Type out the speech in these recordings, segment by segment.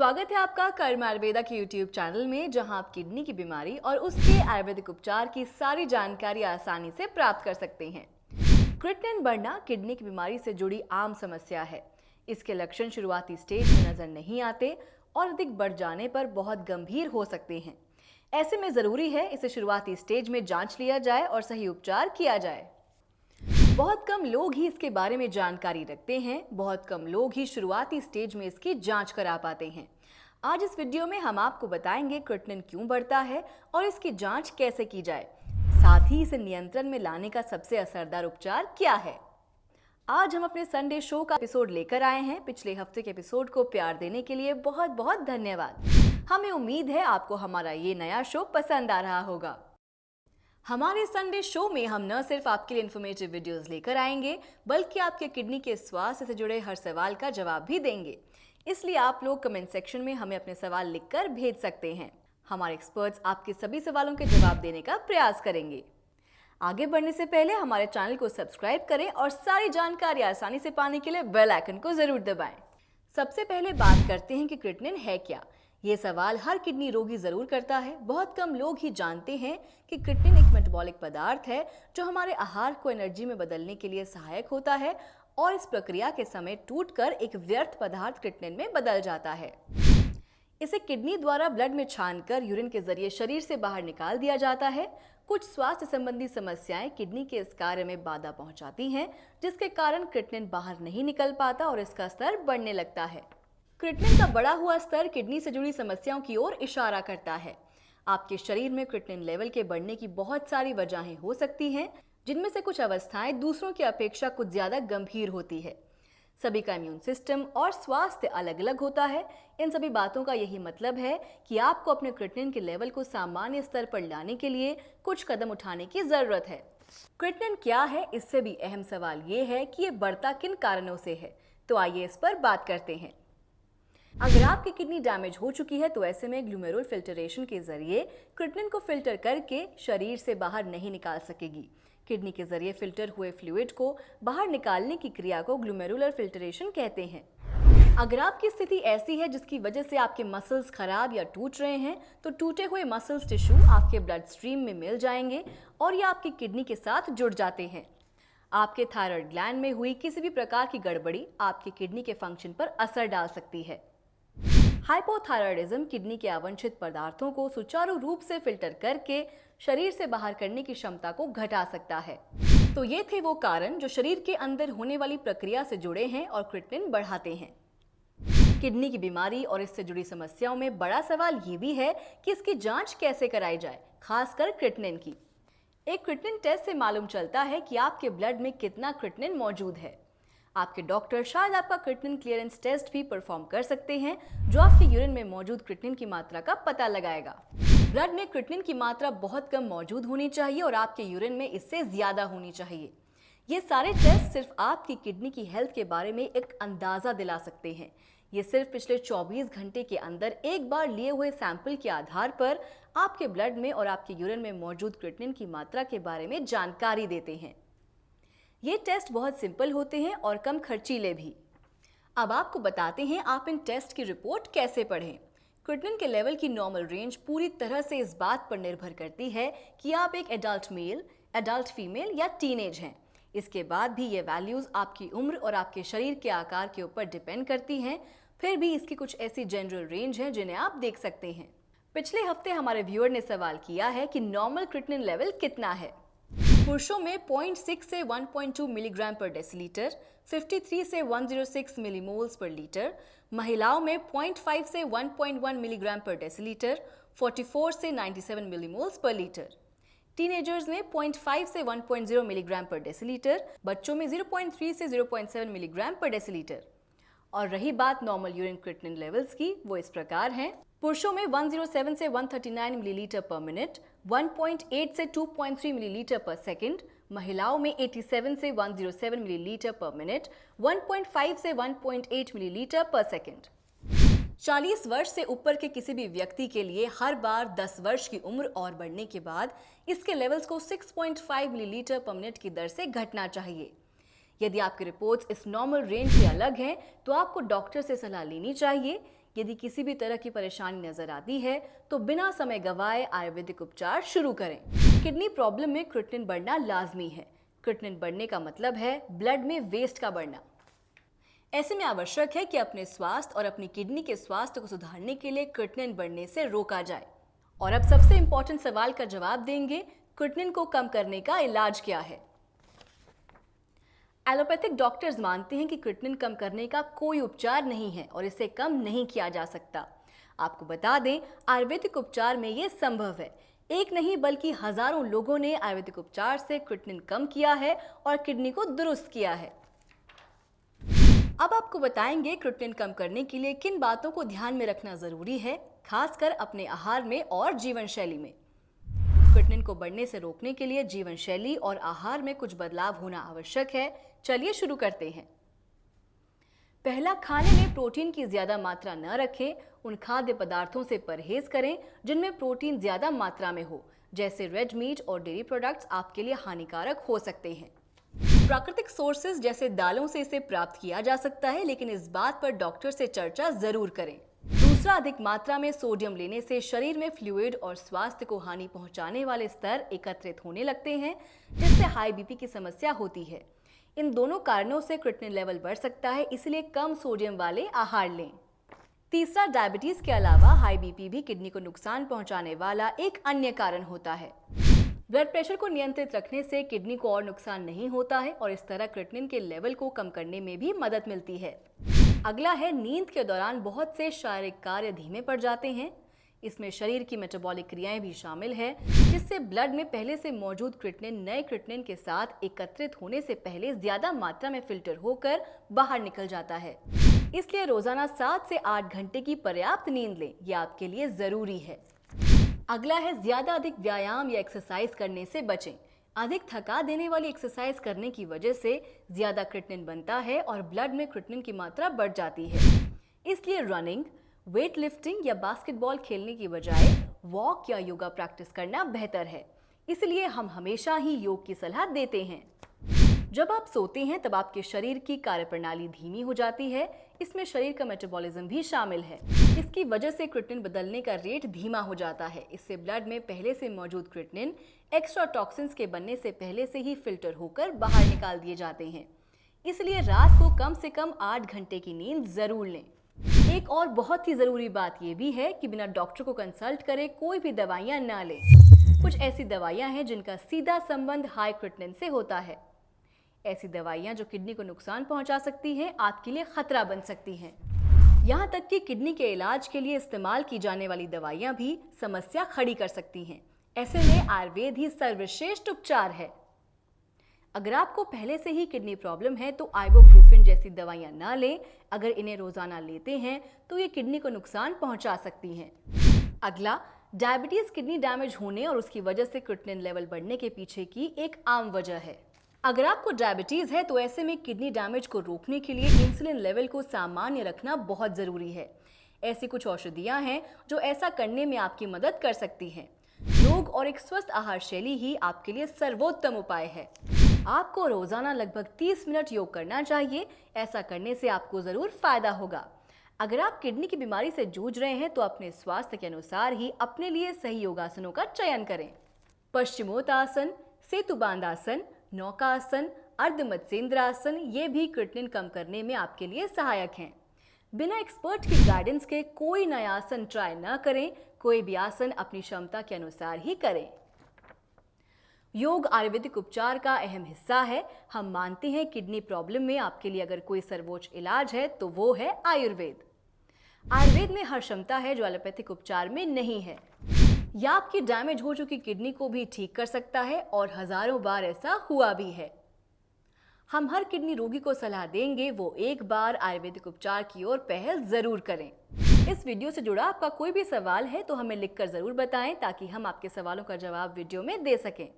स्वागत है आपका कर्म आयुर्वेदा के YouTube चैनल में, जहां आप किडनी की बीमारी और उसके आयुर्वेदिक उपचार की सारी जानकारी आसानी से प्राप्त कर सकते हैं। क्रिएटिनिन बढ़ना किडनी की बीमारी से जुड़ी आम समस्या है। इसके लक्षण शुरुआती स्टेज में नजर नहीं आते और अधिक बढ़ जाने पर बहुत गंभीर हो सकते हैं। ऐसे में जरूरी है इसे शुरुआती स्टेज में जांच लिया जाए और सही उपचार किया जाए। बहुत कम लोग ही इसके बारे में जानकारी रखते हैं। बहुत कम लोग ही शुरुआती स्टेज में इसकी जांच करा पाते हैं। आज इस वीडियो में हम आपको बताएंगे क्रिएटिनिन क्यों बढ़ता है और इसकी जांच कैसे की जाए, साथ ही इसे नियंत्रण में लाने का सबसे असरदार उपचार क्या है। आज हम अपने संडे शो का एपिसोड लेकर आए हैं। पिछले हफ्ते के एपिसोड को प्यार देने के लिए बहुत बहुत धन्यवाद। हमें उम्मीद है आपको हमारा ये नया शो पसंद आ रहा होगा। हमारे संडे शो में हम न सिर्फ आपके लिए इन्फॉर्मेटिव वीडियोस लेकर आएंगे, बल्कि आपके किडनी के स्वास्थ्य से जुड़े हर सवाल का जवाब भी देंगे। इसलिए आप लोग कमेंट सेक्शन में हमें अपने सवाल लिखकर भेज सकते हैं। हमारे एक्सपर्ट्स आपके सभी सवालों के जवाब देने का प्रयास करेंगे। आगे बढ़ने से पहले हमारे चैनल को सब्सक्राइब करें और सारी जानकारी आसानी से पाने के लिए बेल आइकन को जरूर दबाएं। सबसे पहले बात करते हैं कि क्रिएटिनिन है क्या। ये सवाल हर किडनी रोगी जरूर करता है। बहुत कम लोग ही जानते हैं कि क्रिएटिनिन एक मेटाबॉलिक पदार्थ है जो हमारे आहार को एनर्जी में बदलने के लिए सहायक होता है और इस प्रक्रिया के समय टूटकर एक व्यर्थ पदार्थ क्रिएटिनिन में बदल जाता है। इसे किडनी द्वारा ब्लड में छानकर यूरिन के जरिए शरीर से बाहर निकाल दिया जाता है। कुछ स्वास्थ्य संबंधी समस्याएं किडनी के इस कार्य में बाधा पहुंचाती हैं, जिसके कारण क्रिएटिनिन बाहर नहीं निकल पाता और इसका स्तर बढ़ने लगता है। क्रिएटिनिन का बढ़ा हुआ स्तर किडनी से जुड़ी समस्याओं की ओर इशारा करता है। आपके शरीर में क्रिएटिनिन लेवल के बढ़ने की बहुत सारी वजहें हो सकती हैं, जिनमें से कुछ अवस्थाएं दूसरों की अपेक्षा कुछ ज्यादा गंभीर होती है। सभी का इम्यून सिस्टम और स्वास्थ्य अलग अलग होता है। इन सभी बातों का यही मतलब है कि आपको अपने क्रिएटिनिन के लेवल को सामान्य स्तर पर लाने के लिए कुछ कदम उठाने की जरूरत है। क्रिएटिनिन क्या है, इससे भी अहम सवाल ये है कि ये बढ़ता किन कारणों से है। तो आइए इस पर बात करते हैं। अगर आपकी किडनी डैमेज हो चुकी है तो ऐसे में ग्लूमेरुलर फिल्टरेशन के जरिए क्रिएटिनिन को फिल्टर करके शरीर से बाहर नहीं निकाल सकेगी। किडनी के जरिए फिल्टर हुए फ्लूइड को बाहर निकालने की क्रिया को ग्लूमेरुलर फिल्टरेशन कहते हैं। अगर आपकी स्थिति ऐसी है जिसकी वजह से आपके मसल्स खराब या टूट रहे हैं, तो टूटे हुए मसल्स टिश्यू आपके ब्लड स्ट्रीम में मिल जाएंगे और ये आपकी किडनी के साथ जुड़ जाते हैं। आपके थायराइड ग्लैंड में हुई किसी भी प्रकार की गड़बड़ी आपकी किडनी के फंक्शन पर असर डाल सकती है। हाइपोथायराइडिज्म किडनी के अवांछित पदार्थों को सुचारू रूप से फिल्टर करके शरीर से बाहर करने की क्षमता को घटा सकता है। तो ये थे वो कारण जो शरीर के अंदर होने वाली प्रक्रिया से जुड़े हैं और क्रिएटिनिन बढ़ाते हैं। किडनी की बीमारी और इससे जुड़ी समस्याओं में बड़ा सवाल ये भी है कि इसकी जांच कैसे कराई जाए, खासकर क्रिएटिनिन की। एक क्रिएटिनिन टेस्ट से मालूम चलता है कि आपके ब्लड में कितना क्रिएटिनिन मौजूद है। आपके डॉक्टर शायद आपका क्रिएटिनिन क्लियरेंस टेस्ट भी परफॉर्म कर सकते हैं, जो आपके यूरिन में मौजूद क्रिएटिनिन की मात्रा का पता लगाएगा। ब्लड में क्रिएटिनिन की मात्रा बहुत कम मौजूद होनी चाहिए और आपके यूरिन में इससे ज्यादा होनी चाहिए। ये सारे टेस्ट सिर्फ आपकी किडनी की हेल्थ के बारे में एक अंदाजा दिला सकते हैं। ये सिर्फ पिछले 24 घंटे के अंदर एक बार लिए हुए सैंपल के आधार पर आपके ब्लड में और आपके यूरिन में मौजूद क्रिएटिनिन की मात्रा के बारे में जानकारी देते हैं। ये टेस्ट बहुत सिंपल होते हैं और कम खर्चीले भी। अब आपको बताते हैं आप इन टेस्ट की रिपोर्ट कैसे पढ़ें। क्रिएटिनिन के लेवल की नॉर्मल रेंज पूरी तरह से इस बात पर निर्भर करती है कि आप एक एडल्ट मेल, एडल्ट फीमेल या टीनेज हैं। इसके बाद भी ये वैल्यूज आपकी उम्र और आपके शरीर के आकार के ऊपर डिपेंड करती हैं। फिर भी इसकी कुछ ऐसी जनरल रेंज हैं जिन्हें आप देख सकते हैं। पिछले हफ्ते हमारे व्यूअर ने सवाल किया है कि नॉर्मल क्रिएटिनिन लेवल कितना है। पुरुषों में 0.6 से 1.2 मिलीग्राम पर डेसीलीटर, 53 से 106 मिलीमोल्स पर लीटर। महिलाओं में 0.5 से 1.1 मिलीग्राम पर डेसीलीटर, 44 से 97 मिलीमोल्स पर लीटर। टीनेजर्स में 0.5 से 1.0 मिलीग्राम पर डेसीलीटर। बच्चों में 0.3 से 0.7 मिलीग्राम पर डेसीलीटर। और रही बात नॉर्मल यूरिन क्रिएटिनिन लेवल्स की, वो इस प्रकार हैं। पुरुषों में 107 से 139 मिलीलीटर पर मिनट, 1.8 से 2.3 मिलीलीटर पर सेकंड। महिलाओं में 87 से 107 मिलीलीटर पर मिनट, 1.5 से 1.8 मिलीलीटर पर सेकंड। 40 वर्ष से ऊपर के किसी भी व्यक्ति के लिए हर बार 10 वर्ष की उम्र और बढ़ने के बाद इसके लेवल्स को 6.5 मिलीलीटर पर मिनट की दर से घटना चाहिए। यदि आपकी रिपोर्ट्स इस नॉर्मल रेंज से अलग हैं, तो आपको डॉक्टर से सलाह लेनी चाहिए। यदि किसी भी तरह की परेशानी नजर आती है तो बिना समय गवाए आयुर्वेदिक उपचार शुरू करें। किडनी प्रॉब्लम में क्रिएटिनिन बढ़ना लाजमी है। क्रिएटिनिन बढ़ने का मतलब है ब्लड में वेस्ट का बढ़ना। ऐसे में आवश्यक है कि अपने स्वास्थ्य और अपनी किडनी के स्वास्थ्य को सुधारने के लिए क्रिएटिनिन बढ़ने से रोका जाए। और अब सबसे इंपॉर्टेंट सवाल का जवाब देंगे, क्रिएटिनिन को कम करने का इलाज क्या है। एलोपैथिक डॉक्टर्स मानते हैं कि क्रिएटिनिन कम करने का कोई उपचार नहीं है और इसे कम नहीं किया जा सकता। आपको बता दें, आयुर्वेदिक उपचार में यह संभव है। एक नहीं बल्कि हजारों लोगों ने आयुर्वेदिक उपचार से क्रिएटिनिन कम किया है और किडनी को दुरुस्त किया है। अब आपको बताएंगे क्रिएटिनिन कम करने के लिए किन बातों को ध्यान में रखना जरूरी है, खासकर अपने आहार में और जीवन शैली में। क्रिएटिनिन को बढ़ने से रोकने के लिए जीवन शैली और आहार में कुछ बदलाव होना आवश्यक है। चलिए शुरू करते हैं। पहला, खाने में प्रोटीन की ज्यादा मात्रा न रखें। उन खाद्य पदार्थों से परहेज करें जिनमें प्रोटीन ज्यादा मात्रा में हो, जैसे रेड मीट और डेयरी प्रोडक्ट्स आपके लिए हानिकारक हो सकते हैं। प्राकृतिक सोर्सेज जैसे दालों से इसे प्राप्त किया जा सकता है, लेकिन इस बात पर डॉक्टर से चर्चा जरूर करें। दूसरा, अधिक मात्रा में सोडियम लेने से शरीर में फ्लूइड और स्वास्थ्य को हानि पहुंचाने वाले स्तर एकत्रित होने लगते हैं, जिससे हाई बीपी की समस्या होती है। इन दोनों कारणों से क्रिएटिनिन लेवल बढ़ सकता है, इसलिए कम सोडियम वाले आहार लें। तीसरा, डायबिटीज के अलावा हाई बीपी भी किडनी को नुकसान पहुंचाने वाला एक अन्य कारण होता है। ब्लड प्रेशर को नियंत्रित रखने से किडनी को और नुकसान नहीं होता है और इस तरह क्रिएटिनिन के लेवल को कम करने में भी मदद मिलती है। अगला है, नींद के दौरान बहुत से शारीरिक कार्य धीमे पड़ जाते हैं। इसमें शरीर की मेटाबॉलिक क्रियाएं भी शामिल है, जिससे ब्लड में पहले से मौजूद क्रिएटिनिन नए क्रिएटिनिन के साथ एकत्रित होने से पहले ज्यादा मात्रा में फिल्टर होकर बाहर निकल जाता है। इसलिए रोजाना 7 से 8 घंटे की पर्याप्त नींद लें, यह आपके लिए जरूरी है। अगला है, ज्यादा अधिक व्यायाम या एक्सरसाइज करने से बचें। अधिक थका देने वाली एक्सरसाइज करने की वजह से ज्यादा क्रिएटिनिन बनता है और ब्लड में क्रिएटिनिन की मात्रा बढ़ जाती है। इसलिए रनिंग, वेट लिफ्टिंग या बास्केटबॉल खेलने की बजाय वॉक या योगा प्रैक्टिस करना बेहतर है। इसलिए हम हमेशा ही योग की सलाह देते हैं। जब आप सोते हैं तब आपके शरीर की कार्यप्रणाली धीमी हो जाती है। इसमें शरीर का मेटाबॉलिज्म भी शामिल है। इसकी वजह से क्रिएटिनिन बदलने का रेट धीमा हो जाता है। इससे ब्लड में पहले से मौजूद क्रिएटिनिन एक्स्ट्रा टॉक्सिन्स के बनने से पहले से ही फिल्टर होकर बाहर निकाल दिए जाते हैं। इसलिए रात को कम से कम 8 घंटे की नींद जरूर लें। एक और बहुत ही जरूरी बात यह भी है कि बिना डॉक्टर को कंसल्ट करे कोई भी दवाइयां ना लें। कुछ ऐसी दवाइयां हैं जिनका सीधा संबंध हाई क्रिएटिनिन से होता है। ऐसी दवाइयां जो किडनी को नुकसान पहुंचा सकती हैं, आपके लिए खतरा बन सकती हैं। यहां तक कि किडनी के इलाज के लिए इस्तेमाल की जाने वाली दवाइयां भी समस्या खड़ी कर सकती हैं। ऐसे में आयुर्वेद ही सर्वश्रेष्ठ उपचार है। अगर आपको पहले से ही किडनी प्रॉब्लम है तो आइबुप्रोफेन जैसी दवाइयां ना लें। अगर इन्हें रोजाना लेते हैं तो ये किडनी को नुकसान पहुंचा सकती हैं। अगला, डायबिटीज किडनी डैमेज होने और उसकी वजह से क्रिएटिनिन लेवल बढ़ने के पीछे की एक आम वजह है। अगर आपको डायबिटीज है तो ऐसे में किडनी डैमेज को रोकने के लिए इंसुलिन लेवल को सामान्य रखना बहुत जरूरी है। ऐसी कुछ औषधियां हैं जो ऐसा करने में आपकी मदद कर सकती हैं। योग और एक स्वस्थ आहार शैली ही आपके लिए सर्वोत्तम उपाय है। आपको रोजाना लगभग 30 मिनट योग करना चाहिए। ऐसा करने से आपको जरूर फायदा होगा। अगर आप किडनी की बीमारी से जूझ रहे हैं तो अपने स्वास्थ्य के अनुसार ही अपने लिए सही योगासनों का चयन करें। पश्चिमोत्तासन, सेतुबांधासन, नौकासन, अर्ध मत्स्येंद्रासन ये भी क्रिएटिनिन कम करने में आपके लिए सहायक हैं। बिना एक्सपर्ट की गाइडेंस के कोई नया आसन ट्राई न करें। कोई भी आसन अपनी क्षमता के अनुसार ही करें। योग आयुर्वेदिक उपचार का अहम हिस्सा है। हम मानते हैं किडनी प्रॉब्लम में आपके लिए अगर कोई सर्वोच्च इलाज है तो वो है आयुर्वेद। आयुर्वेद में हर क्षमता है जो एलोपैथिक उपचार में नहीं है। यह आपकी डैमेज हो चुकी किडनी को भी ठीक कर सकता है और हजारों बार ऐसा हुआ भी है। हम हर किडनी रोगी को सलाह देंगे वो एक बार आयुर्वेदिक उपचार की ओर पहल जरूर करें। इस वीडियो से जुड़ा आपका कोई भी सवाल है तो हमें लिखकर जरूर बताएं ताकि हम आपके सवालों का जवाब वीडियो में दे सकें।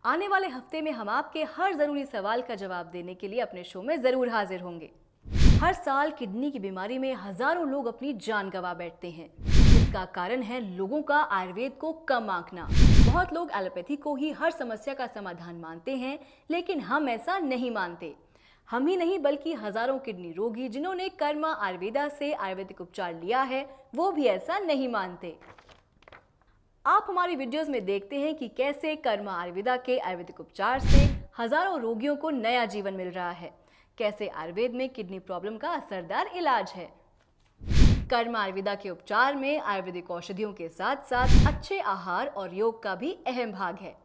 आने वाले हफ्ते में हम आपके हर जरूरी सवाल का जवाब देने के लिए अपने शो में जरूर हाजिर होंगे। हर साल किडनी की बीमारी में हजारों लोग अपनी जान गंवा बैठते हैं। इसका कारण है लोगों का आयुर्वेद को कम आंकना। बहुत लोग एलोपैथी को ही हर समस्या का समाधान मानते हैं, लेकिन हम ऐसा नहीं मानते। हम ही नहीं बल्कि हजारों किडनी रोगी जिन्होंने कर्मा आयुर्वेदा से आयुर्वेदिक उपचार लिया है, वो भी ऐसा नहीं मानते। आप हमारी वीडियोस में देखते हैं कि कैसे कर्मा आयुर्वेदा के आयुर्वेदिक उपचार से हजारों रोगियों को नया जीवन मिल रहा है, कैसे आयुर्वेद में किडनी प्रॉब्लम का असरदार इलाज है। कर्मा आयुर्वेदा के उपचार में आयुर्वेदिक औषधियों के साथ साथ अच्छे आहार और योग का भी अहम भाग है,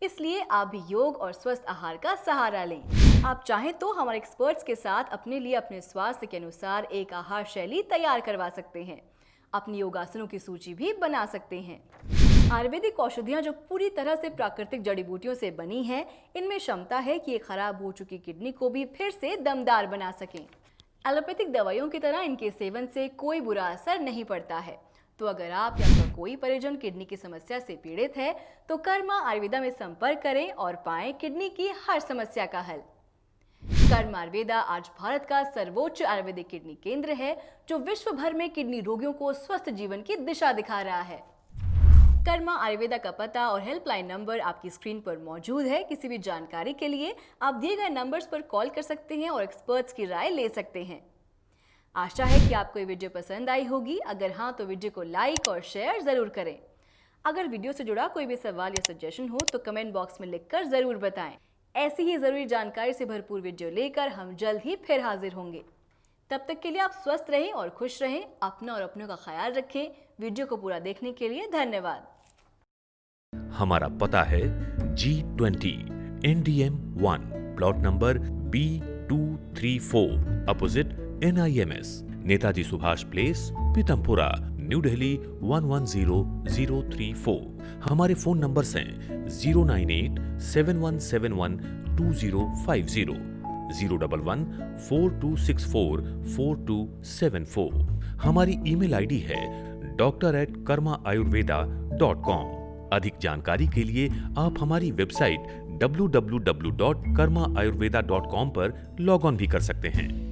इसलिए आप भी योग और स्वस्थ आहार का सहारा लें। आप चाहें तो हमारे एक्सपर्ट्स के साथ अपने लिए अपने स्वास्थ्य के अनुसार एक आहार शैली तैयार करवा सकते हैं, अपनी योगासनों की सूची भी बना सकते हैं। आयुर्वेदिक औषधियां जो पूरी तरह से प्राकृतिक जड़ी बूटियों से बनी हैं, इनमें क्षमता है कि ये खराब हो चुकी किडनी को भी फिर से दमदार बना सकें। एलोपैथिक दवाइयों की तरह इनके सेवन से कोई बुरा असर नहीं पड़ता है। तो अगर आप या आपका कोई परिजन किडनी की समस्या से पीड़ित है तो कर्मा आयुर्वेदा में संपर्क करें और पाएं किडनी की हर समस्या का हल। कर्मा आयुर्वेदा आज भारत का सर्वोच्च आयुर्वेदिक किडनी केंद्र है, जो विश्व भर में किडनी रोगियों को स्वस्थ जीवन की दिशा दिखा रहा है। कर्मा आयुर्वेदा का पता और हेल्पलाइन नंबर आपकी स्क्रीन पर मौजूद है। किसी भी जानकारी के लिए आप दिए गए नंबर्स पर कॉल कर सकते हैं और एक्सपर्ट्स की राय ले सकते हैं। आशा है कि आपको ये वीडियो पसंद आई होगी। अगर हाँ तो वीडियो को लाइक और शेयर जरूर करें। अगर वीडियो से जुड़ा कोई भी सवाल या सजेशन हो तो कमेंट बॉक्स में लिखकर जरूर बताएं। ऐसी ही जरूरी जानकारी से भरपूर वीडियो लेकर हम जल्द ही फिर हाजिर होंगे। तब तक के लिए आप स्वस्थ रहें और खुश रहें। अपना और अपनों का ख्याल रखें। वीडियो को पूरा देखने के लिए धन्यवाद। हमारा पता है G20 NDM 1 plot number B234 opposite NIMS, Netaji Subhash place, Pitampura, new Delhi 110034। हमारे फोन नंबर्स हैं 09871712050, 01142644274। हमारी ईमेल आईडी है doctor@karmaayurveda.com। अधिक जानकारी के लिए आप हमारी वेबसाइट www.karmaayurveda.com पर लॉग ऑन भी कर सकते हैं।